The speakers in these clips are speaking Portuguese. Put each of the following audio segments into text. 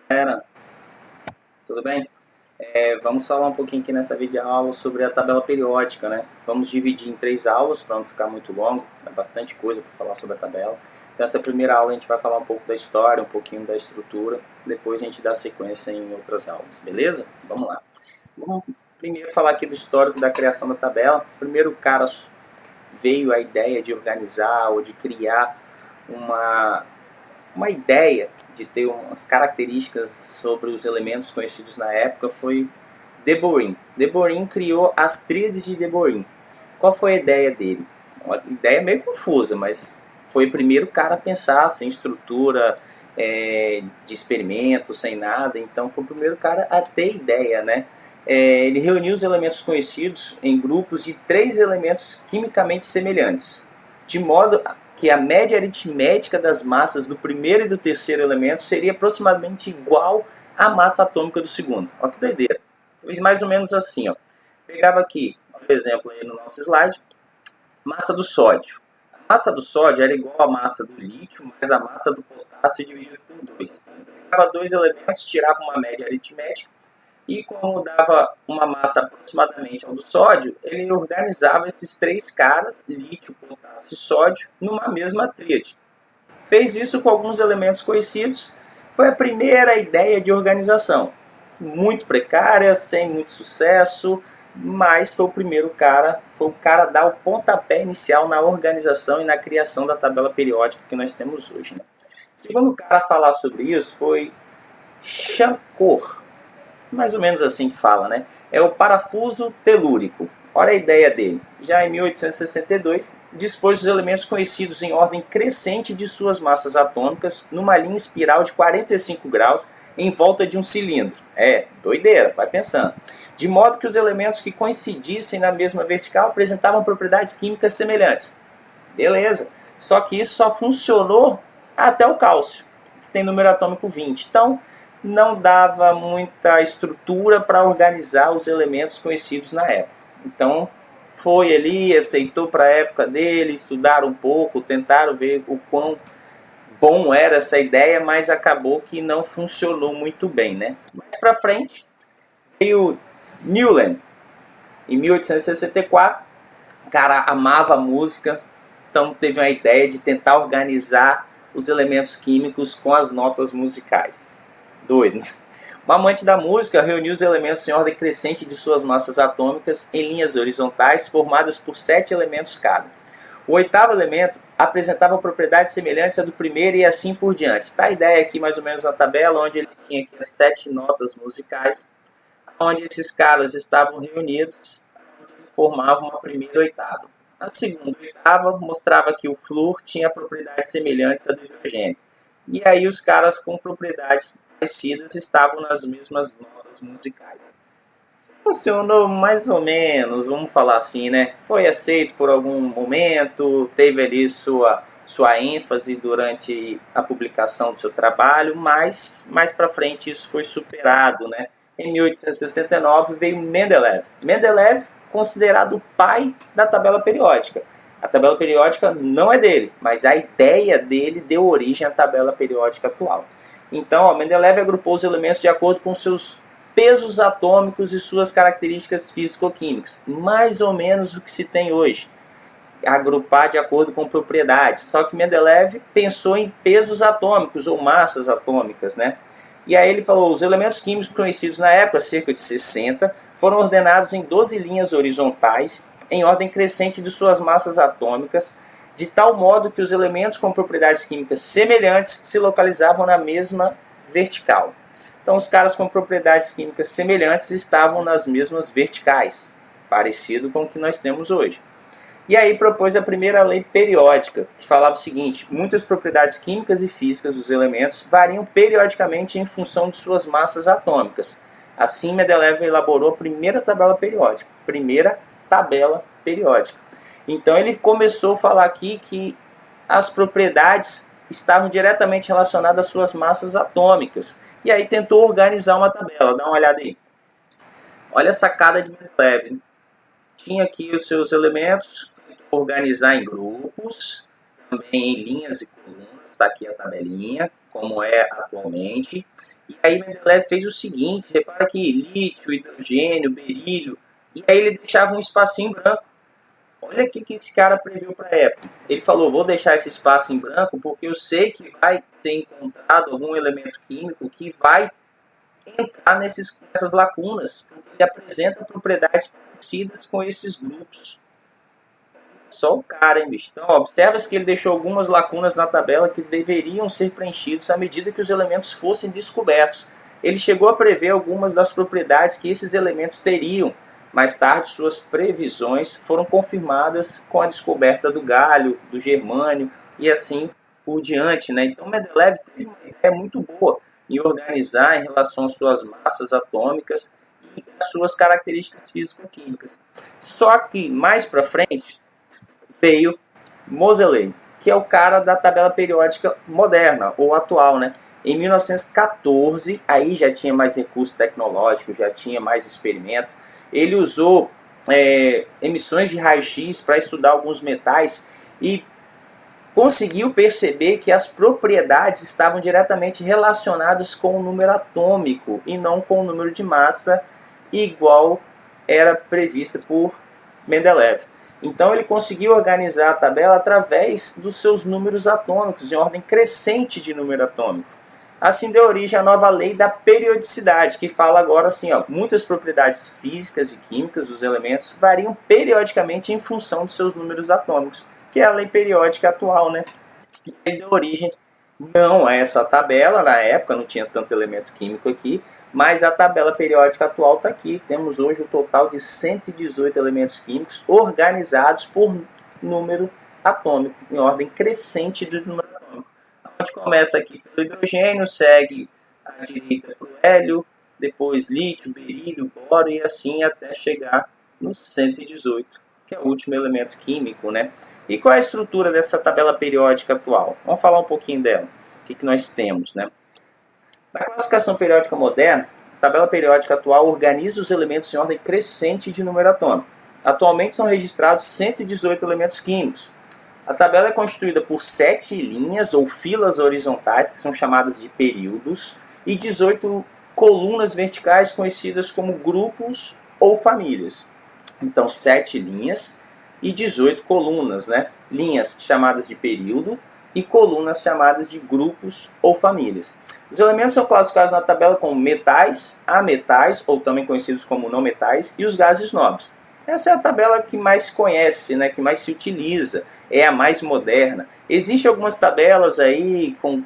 Era, tudo bem? Vamos falar um pouquinho aqui nessa videoaula sobre a tabela periódica, né? Vamos dividir em 3 aulas para não ficar muito longo, é bastante coisa para falar sobre a tabela. Então, essa primeira aula a gente vai falar um pouco da história, um pouquinho da estrutura, depois a gente dá sequência em outras aulas, beleza? Vamos lá. Vamos primeiro falar aqui do histórico da criação da tabela. Primeiro, o cara veio a ideia de organizar ou de criar uma uma ideia de ter umas características sobre os elementos conhecidos na época foi De Borin. De Borin criou as tríades de De Borin. Qual foi a ideia dele? Uma ideia meio confusa, mas foi o primeiro cara a pensar sem estrutura de experimento, sem nada. Então foi o primeiro cara a ter ideia, né? Ele reuniu os elementos conhecidos em grupos de 3 elementos quimicamente semelhantes, de modo que a média aritmética das massas do primeiro e do terceiro elemento seria aproximadamente igual à massa atômica do segundo. Olha que doideira. Fiz mais ou menos assim, ó. Pegava aqui, por exemplo, aí no nosso slide, massa do sódio. A massa do sódio era igual à massa do lítio, mais a massa do potássio dividido por 2. Pegava 2 elementos, tirava uma média aritmética, e como dava uma massa aproximadamente ao do sódio, ele organizava esses 3 caras, lítio, potássio e sódio, numa mesma tríade. Fez isso com alguns elementos conhecidos. Foi a primeira ideia de organização. Muito precária, sem muito sucesso, mas foi o cara a dar o pontapé inicial na organização e na criação da tabela periódica que nós temos hoje. Né? O segundo cara a falar sobre isso foi Shankor, mais ou menos assim que fala, né? É o parafuso telúrico. Olha a ideia dele. Já em 1862, dispôs os elementos conhecidos em ordem crescente de suas massas atômicas numa linha espiral de 45 graus em volta de um cilindro. Doideira, vai pensando. De modo que os elementos que coincidissem na mesma vertical apresentavam propriedades químicas semelhantes. Beleza. Só que isso só funcionou até o cálcio, que tem número atômico 20. Então, não dava muita estrutura para organizar os elementos conhecidos na época. Então, foi ali, aceitou para a época dele, estudaram um pouco, tentaram ver o quão bom era essa ideia, mas acabou que não funcionou muito bem, né? Mais para frente, veio Newland, em 1864, o cara amava música, então teve a ideia de tentar organizar os elementos químicos com as notas musicais. Doido, né? Um amante da música reuniu os elementos em ordem crescente de suas massas atômicas em linhas horizontais formadas por 7 elementos cada. O 8º elemento apresentava propriedades semelhantes à do primeiro e assim por diante. Está a ideia aqui mais ou menos na tabela, onde ele tinha aqui as 7 notas musicais, onde esses caras estavam reunidos, formavam a primeira oitava. A segunda oitava mostrava que o flúor tinha propriedades semelhantes à do hidrogênio. E aí os caras com propriedades parecidas estavam nas mesmas notas musicais. Funcionou mais ou menos, vamos falar assim, né? Foi aceito por algum momento, teve ali sua ênfase durante a publicação do seu trabalho, mas mais para frente isso foi superado, né? Em 1869 veio Mendeleev. Mendeleev, considerado o pai da tabela periódica. A tabela periódica não é dele, mas a ideia dele deu origem à tabela periódica atual. Então, Mendeleev agrupou os elementos de acordo com seus pesos atômicos e suas características físico-químicas. Mais ou menos o que se tem hoje. Agrupar de acordo com propriedades. Só que Mendeleev pensou em pesos atômicos ou massas atômicas, né? E aí ele falou, os elementos químicos conhecidos na época, cerca de 60, foram ordenados em 12 linhas horizontais, em ordem crescente de suas massas atômicas, de tal modo que os elementos com propriedades químicas semelhantes se localizavam na mesma vertical. Então os caras com propriedades químicas semelhantes estavam nas mesmas verticais, parecido com o que nós temos hoje. E aí propôs a primeira lei periódica, que falava o seguinte, muitas propriedades químicas e físicas dos elementos variam periodicamente em função de suas massas atômicas. Assim, Mendeleev elaborou a primeira tabela periódica. Então ele começou a falar aqui que as propriedades estavam diretamente relacionadas às suas massas atômicas. E aí tentou organizar uma tabela, dá uma olhada aí. Olha a sacada de Mendeleev. Tinha aqui os seus elementos, organizar em grupos, também em linhas e colunas, está aqui a tabelinha, como é atualmente. E aí Mendeleev fez o seguinte, repara que lítio, hidrogênio, berílio, e aí ele deixava um espacinho branco. Olha o que esse cara previu para a época. Ele falou, vou deixar esse espaço em branco porque eu sei que vai ser encontrado algum elemento químico que vai entrar nessas lacunas, porque ele apresenta propriedades parecidas com esses grupos. Só o cara, hein, bicho? Então, observa-se que ele deixou algumas lacunas na tabela que deveriam ser preenchidas à medida que os elementos fossem descobertos. Ele chegou a prever algumas das propriedades que esses elementos teriam. Mais tarde, suas previsões foram confirmadas com a descoberta do galho, do germânio e assim por diante, né? Então, Mendeleev teve uma ideia muito boa em organizar em relação às suas massas atômicas e às suas características físico-químicas. Só que, mais para frente, veio Moseley, que é o cara da tabela periódica moderna, ou atual, né? Em 1914, aí já tinha mais recurso tecnológico, já tinha mais experimento. Ele usou emissões de raio-x para estudar alguns metais e conseguiu perceber que as propriedades estavam diretamente relacionadas com o número atômico e não com o número de massa, igual era prevista por Mendeleev. Então ele conseguiu organizar a tabela através dos seus números atômicos, em ordem crescente de número atômico. Assim deu origem à nova lei da periodicidade, que fala agora assim, ó, muitas propriedades físicas e químicas dos elementos variam periodicamente em função dos seus números atômicos, que é a lei periódica atual, né? E deu origem não a essa tabela, na época não tinha tanto elemento químico aqui, mas a tabela periódica atual está aqui. Temos hoje um total de 118 elementos químicos organizados por número atômico, em ordem crescente de número atômico. A gente começa aqui pelo hidrogênio, segue à direita para o hélio, depois lítio, berílio, boro e assim até chegar no 118, que é o último elemento químico, né? E qual é a estrutura dessa tabela periódica atual? Vamos falar um pouquinho dela. O que nós temos, né? Na classificação periódica moderna, a tabela periódica atual organiza os elementos em ordem crescente de número atômico. Atualmente são registrados 118 elementos químicos. A tabela é constituída por 7 linhas ou filas horizontais, que são chamadas de períodos, e 18 colunas verticais, conhecidas como grupos ou famílias. Então, 7 linhas e 18 colunas, né? Linhas chamadas de período e colunas chamadas de grupos ou famílias. Os elementos são classificados na tabela como metais, ametais, ou também conhecidos como não metais, e os gases nobres. Essa é a tabela que mais se conhece, né, que mais se utiliza, é a mais moderna. Existem algumas tabelas aí com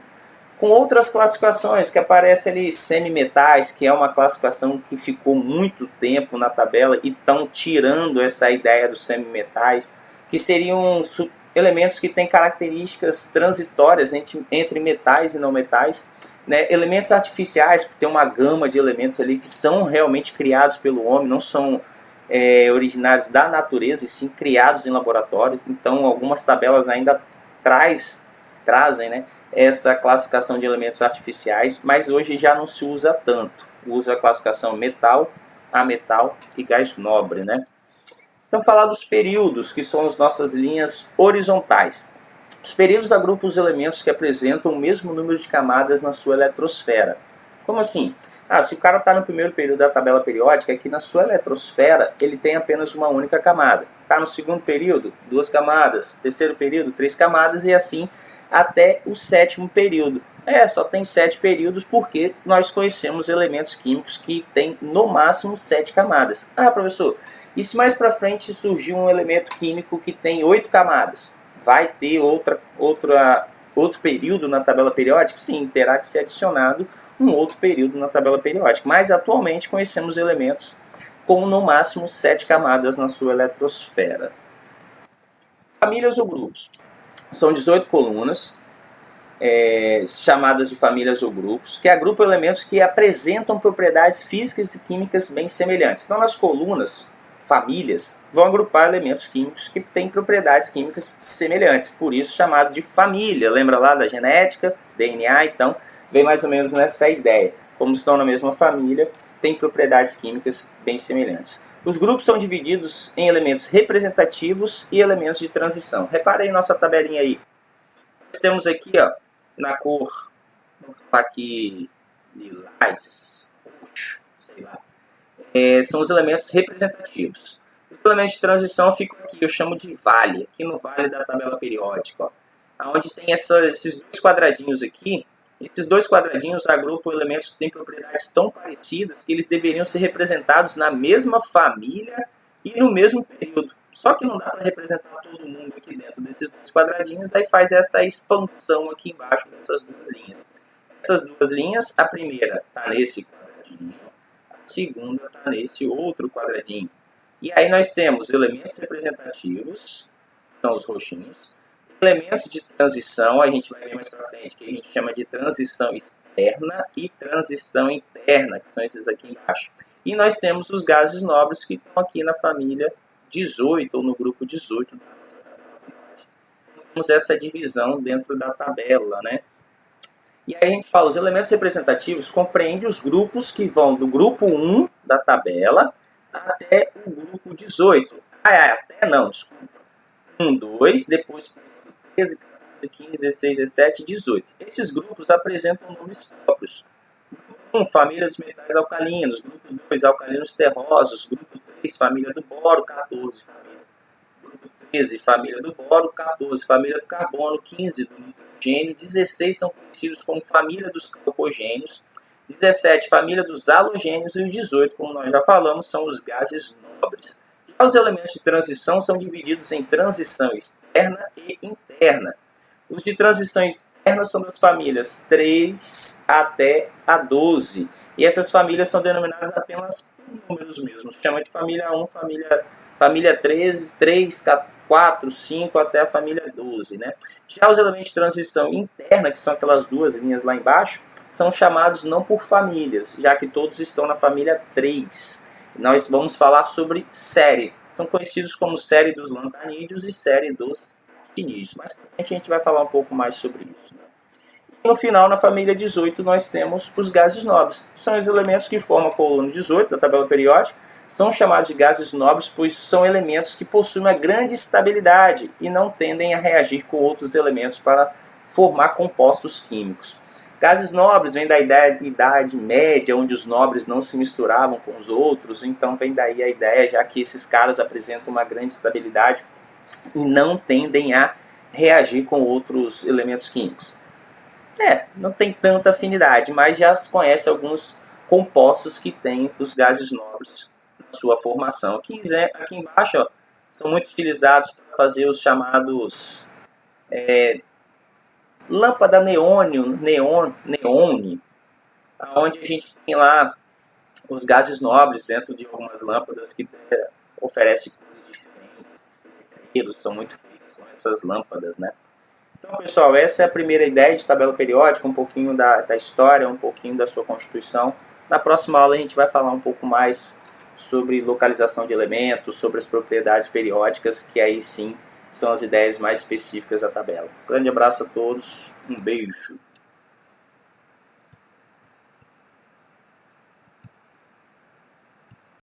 outras classificações, que aparece ali semimetais, que é uma classificação que ficou muito tempo na tabela e estão tirando essa ideia dos semimetais, que seriam elementos que têm características transitórias entre metais e não metais, né? Elementos artificiais, porque tem uma gama de elementos ali que são realmente criados pelo homem, não são originários da natureza e sim criados em laboratório. Então algumas tabelas ainda trazem, né, essa classificação de elementos artificiais, mas hoje já não se usa tanto. Usa a classificação metal, ametal e gás nobre, né? Então, falar dos períodos, que são as nossas linhas horizontais. Os períodos agrupam os elementos que apresentam o mesmo número de camadas na sua eletrosfera. Como assim? Se o cara está no primeiro período da tabela periódica, aqui na sua eletrosfera ele tem apenas uma única camada. Está no segundo período, 2 camadas. Terceiro período, 3 camadas e assim até o sétimo período. Só tem 7 períodos porque nós conhecemos elementos químicos que têm no máximo 7 camadas. Professor, e se mais para frente surgir um elemento químico que tem 8 camadas? Vai ter outro período na tabela periódica? Sim, terá que ser adicionado um outro período na tabela periódica. Mas atualmente conhecemos elementos com no máximo 7 camadas na sua eletrosfera. Famílias ou grupos? São 18 colunas, chamadas de famílias ou grupos, que agrupam elementos que apresentam propriedades físicas e químicas bem semelhantes. Então, nas colunas, famílias, vão agrupar elementos químicos que têm propriedades químicas semelhantes, por isso chamado de família. Lembra lá da genética, DNA? Então, vem mais ou menos nessa ideia. Como estão na mesma família, têm propriedades químicas bem semelhantes. Os grupos são divididos em elementos representativos e elementos de transição. Repara aí nossa tabelinha aí. Nós temos aqui, ó, na cor, vou falar aqui lilás, roxo, sei lá, são os elementos representativos. Os elementos de transição ficam aqui, eu chamo de vale, aqui no vale da tabela periódica, ó, onde tem esses dois quadradinhos aqui. Esses dois quadradinhos agrupam elementos que têm propriedades tão parecidas que eles deveriam ser representados na mesma família e no mesmo período. Só que não dá para representar todo mundo aqui dentro desses dois quadradinhos, aí faz essa expansão aqui embaixo dessas duas linhas. Essas duas linhas, a primeira está nesse quadradinho, a segunda está nesse outro quadradinho. E aí nós temos elementos representativos, que são os roxinhos, elementos de transição, a gente vai ver mais para frente, que a gente chama de transição externa e transição interna, que são esses aqui embaixo. E nós temos os gases nobres que estão aqui na família 18, ou no grupo 18 da nossa tabela. Temos essa divisão dentro da tabela, né? E aí a gente fala, os elementos representativos compreendem os grupos que vão do grupo 1 da tabela até o grupo 18. Até não, desculpa. 1, 2, depois 13, 14, 15, 16, 17 e 18. Esses grupos apresentam nomes próprios. Grupo 1, família dos metais alcalinos. Grupo 2, alcalinos terrosos. Grupo 3, família do boro. 14, família. Grupo 13, família do boro. 14, família do carbono. 15, do nitrogênio. 16 são conhecidos como família dos calcogênios. 17, família dos halogênios. E os 18, como nós já falamos, são os gases nobres. Os elementos de transição são divididos em transição externa e interna. Os de transição externa são das famílias 3 até a 12. E essas famílias são denominadas apenas por números mesmos. Chama de família 1, família 13, 3, 4, 5 até a família 12. Né? Já os elementos de transição interna, que são aquelas duas linhas lá embaixo, são chamados não por famílias, já que todos estão na família 3. Nós vamos falar sobre série. São conhecidos como série dos lantanídeos e série dos actinídeos. Mas a gente vai falar um pouco mais sobre isso. E no final, na família 18, nós temos os gases nobres. São os elementos que formam a coluna 18 da tabela periódica. São chamados de gases nobres, pois são elementos que possuem uma grande estabilidade e não tendem a reagir com outros elementos para formar compostos químicos. Gases nobres vêm da Idade Média, onde os nobres não se misturavam com os outros, então vem daí a ideia, já que esses caras apresentam uma grande estabilidade e não tendem a reagir com outros elementos químicos. Não tem tanta afinidade, mas já se conhece alguns compostos que têm os gases nobres na sua formação. Aqui embaixo, ó, são muito utilizados para fazer os chamados lâmpada neone, onde a gente tem lá os gases nobres dentro de algumas lâmpadas que oferecem cores diferentes. São muito feitos com essas lâmpadas, né? Então, pessoal, essa é a primeira ideia de tabela periódica, um pouquinho da história, um pouquinho da sua constituição. Na próxima aula a gente vai falar um pouco mais sobre localização de elementos, sobre as propriedades periódicas, que aí sim são as ideias mais específicas da tabela. Grande abraço a todos, um beijo.